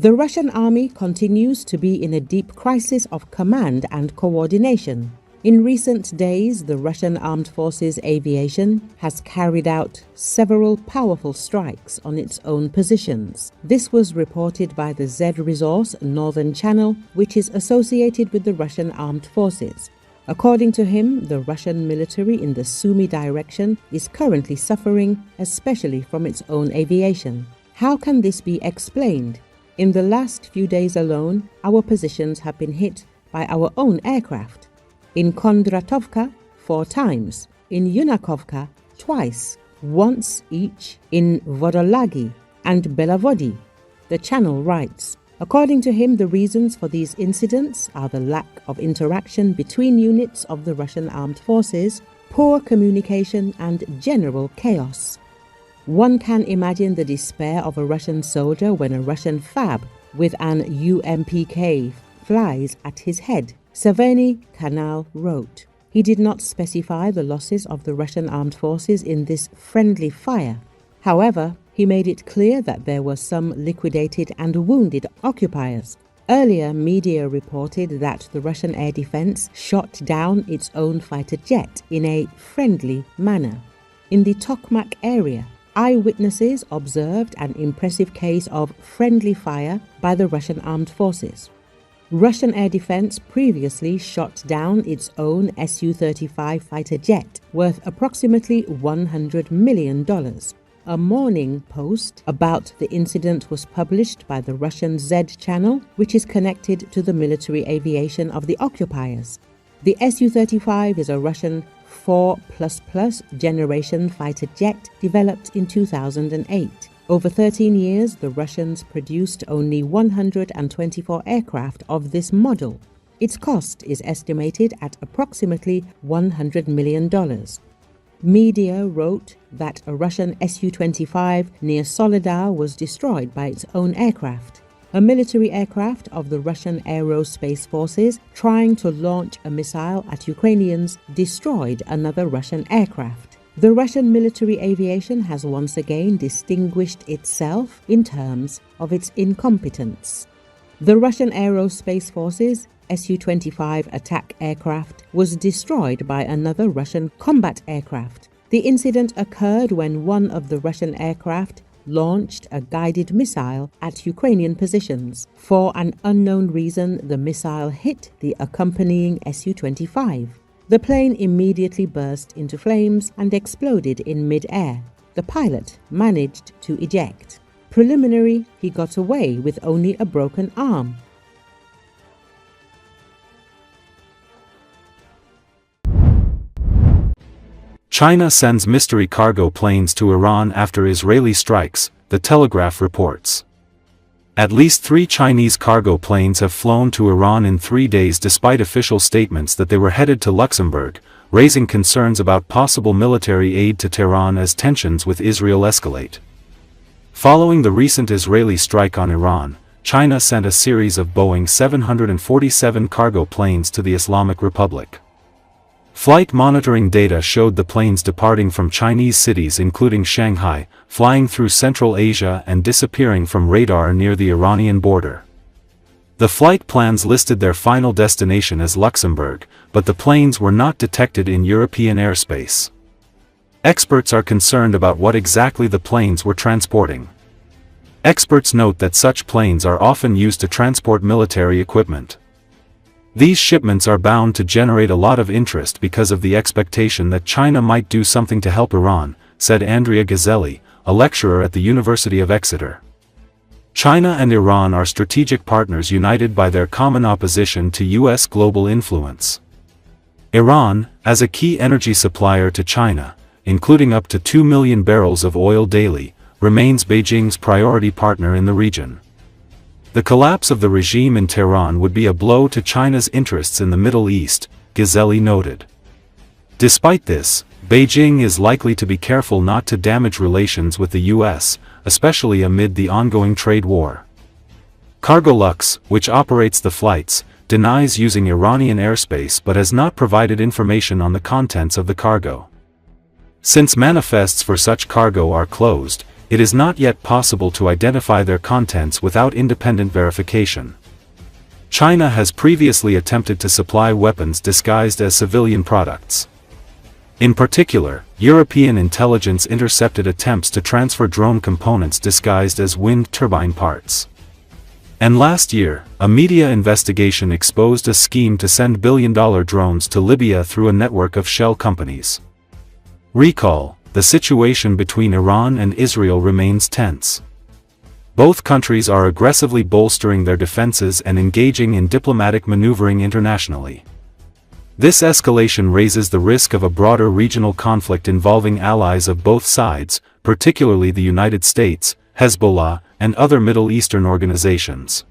The Russian army continues to be in a deep crisis of command and coordination. In recent days, the Russian Armed Forces Aviation has carried out several powerful strikes on its own positions. This was reported by the Z Resource Northern Channel, which is associated with the Russian Armed Forces. According to him, the Russian military in the Sumy direction is currently suffering, especially from its own aviation. How can this be explained? In the last few days alone, our positions have been hit by our own aircraft. In Kondratovka, 4 times. In Yunakovka, twice, once each in Vodolaghy and Belovody. The channel writes, according to him, the reasons for these incidents are the lack of interaction between units of the Russian armed forces, poor communication, and general chaos. One can imagine the despair of a Russian soldier when a Russian FAB with an UMPK flies at his head, Severny Kanal wrote. He did not specify the losses of the Russian armed forces in this friendly fire. However, he made it clear that there were some liquidated and wounded occupiers. Earlier, media reported that the Russian air defense shot down its own fighter jet in a friendly manner. In the Tokmak area, eyewitnesses observed an impressive case of friendly fire by the Russian armed forces. Russian air defense previously shot down its own Su-35 fighter jet worth approximately $100 million. A morning post about the incident was published by the Russian Z channel, which is connected to the military aviation of the occupiers. The Su-35 is a Russian 4++ generation fighter jet developed in 2008. Over 13 years, the Russians produced only 124 aircraft of this model. Its cost is estimated at approximately $100 million. Media wrote that a Russian Su-25 near Soledar was destroyed by its own aircraft. A military aircraft of the Russian Aerospace Forces trying to launch a missile at Ukrainians destroyed another Russian aircraft. The Russian military aviation has once again distinguished itself in terms of its incompetence. The Russian Aerospace Forces Su-25 attack aircraft was destroyed by another Russian combat aircraft. The incident occurred when one of the Russian aircraft launched a guided missile at Ukrainian positions. For an unknown reason, the missile hit the accompanying Su-25. The plane immediately burst into flames and exploded in mid-air. The pilot managed to eject. Preliminary, he got away with only a broken arm. China sends mystery cargo planes to Iran after Israeli strikes, the Telegraph reports. At least 3 Chinese cargo planes have flown to Iran in 3 days despite official statements that they were headed to Luxembourg, raising concerns about possible military aid to Tehran as tensions with Israel escalate. Following the recent Israeli strike on Iran, China sent a series of Boeing 747 cargo planes to the Islamic Republic. Flight monitoring data showed the planes departing from Chinese cities including Shanghai, flying through Central Asia and disappearing from radar near the Iranian border. The flight plans listed their final destination as Luxembourg, but the planes were not detected in European airspace. Experts are concerned about what exactly the planes were transporting. Experts note that such planes are often used to transport military equipment. These shipments are bound to generate a lot of interest because of the expectation that China might do something to help Iran, said Andrea Gazzelli, a lecturer at the University of Exeter. China and Iran are strategic partners united by their common opposition to U.S. global influence. Iran, as a key energy supplier to China, including up to 2 million barrels of oil daily, remains Beijing's priority partner in the region. The collapse of the regime in Tehran would be a blow to China's interests in the Middle East, Gazzelli noted. Despite this, Beijing is likely to be careful not to damage relations with the U.S., especially amid the ongoing trade war. Cargolux, which operates the flights, denies using Iranian airspace but has not provided information on the contents of the cargo. Since manifests for such cargo are closed, It is not yet possible to identify their contents without independent verification. China has previously attempted to supply weapons disguised as civilian products. In particular, European intelligence intercepted attempts to transfer drone components disguised as wind turbine parts. And last year, a media investigation exposed a scheme to send billion-dollar drones to Libya through a network of shell companies. Recall, the situation between Iran and Israel remains tense. Both countries are aggressively bolstering their defenses and engaging in diplomatic maneuvering internationally. This escalation raises the risk of a broader regional conflict involving allies of both sides, particularly the United States, Hezbollah, and other Middle Eastern organizations.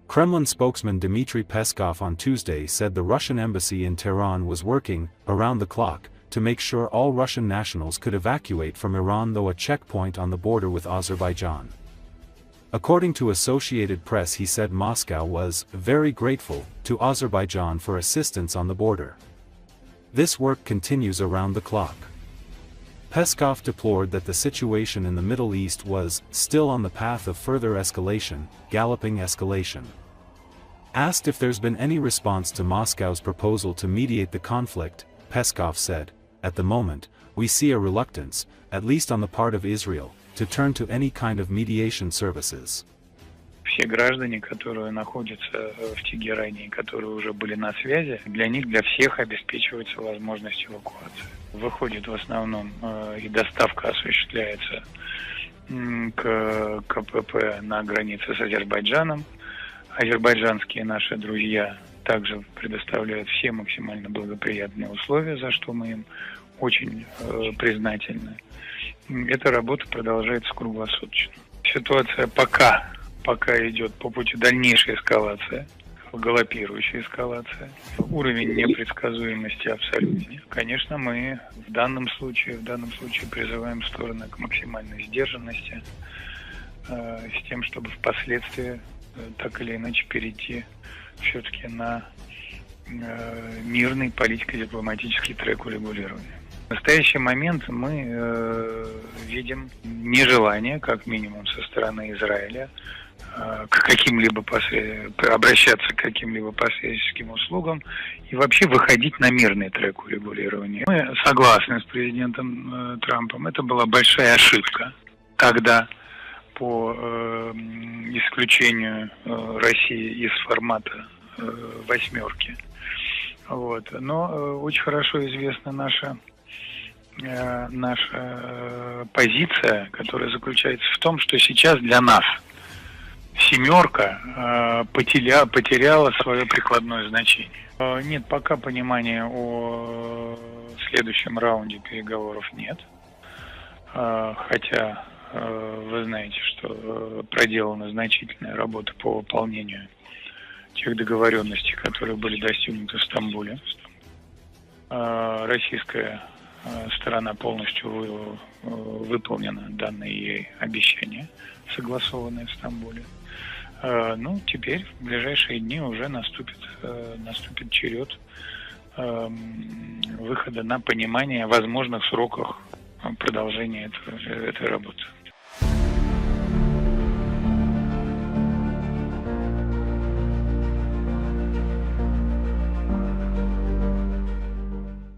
Kremlin spokesman Dmitry Peskov on Tuesday said the Russian embassy in Tehran was working, around the clock, to make sure all Russian nationals could evacuate from Iran through a checkpoint on the border with Azerbaijan. According to Associated Press, he said Moscow was very grateful to Azerbaijan for assistance on the border. This work continues around the clock. Peskov deplored that the situation in the Middle East was still on the path of further escalation, galloping escalation. Asked if there's been any response to Moscow's proposal to mediate the conflict, Peskov said, "At the moment, we see a reluctance, at least on the part of Israel, to turn to any kind of mediation services." Все граждане, которые находятся в Тегеране и которые уже были на связи, для них, для всех обеспечивается возможность эвакуации. Выходит в основном и доставка осуществляется к КПП на границе с Азербайджаном. Азербайджанские наши друзья также предоставляют все максимально благоприятные условия, за что мы им очень признательны. Эта работа продолжается круглосуточно. Ситуация пока идет по пути дальнейшей эскалации, галопирующей эскалации. Уровень непредсказуемости абсолютный. Конечно, мы в данном случае призываем стороны к максимальной сдержанности, с тем, чтобы впоследствии так или иначе перейти все-таки на мирный политико-дипломатический трек урегулирования. В настоящий момент мы видим нежелание, как минимум, со стороны Израиля к каким-либо обращаться к каким-либо посредническим услугам и вообще выходить на мирный трек урегулирования. Мы согласны с президентом Трампом. Это была большая ошибка тогда по исключению России из формата восьмерки. Вот. Но очень хорошо известна наша позиция, которая заключается в том, что сейчас для нас семерка потеряла свое прикладное значение. Нет, пока понимания о следующем раунде переговоров нет. Хотя вы знаете, что проделана значительная работа по выполнению тех договоренностей, которые были достигнуты в Стамбуле. Российская сторона полностью выполнена данные ей обещания, согласованные в Стамбуле. Ну, теперь в ближайшие дни уже наступит черед выхода на понимание о возможных сроках продолжения этой работы.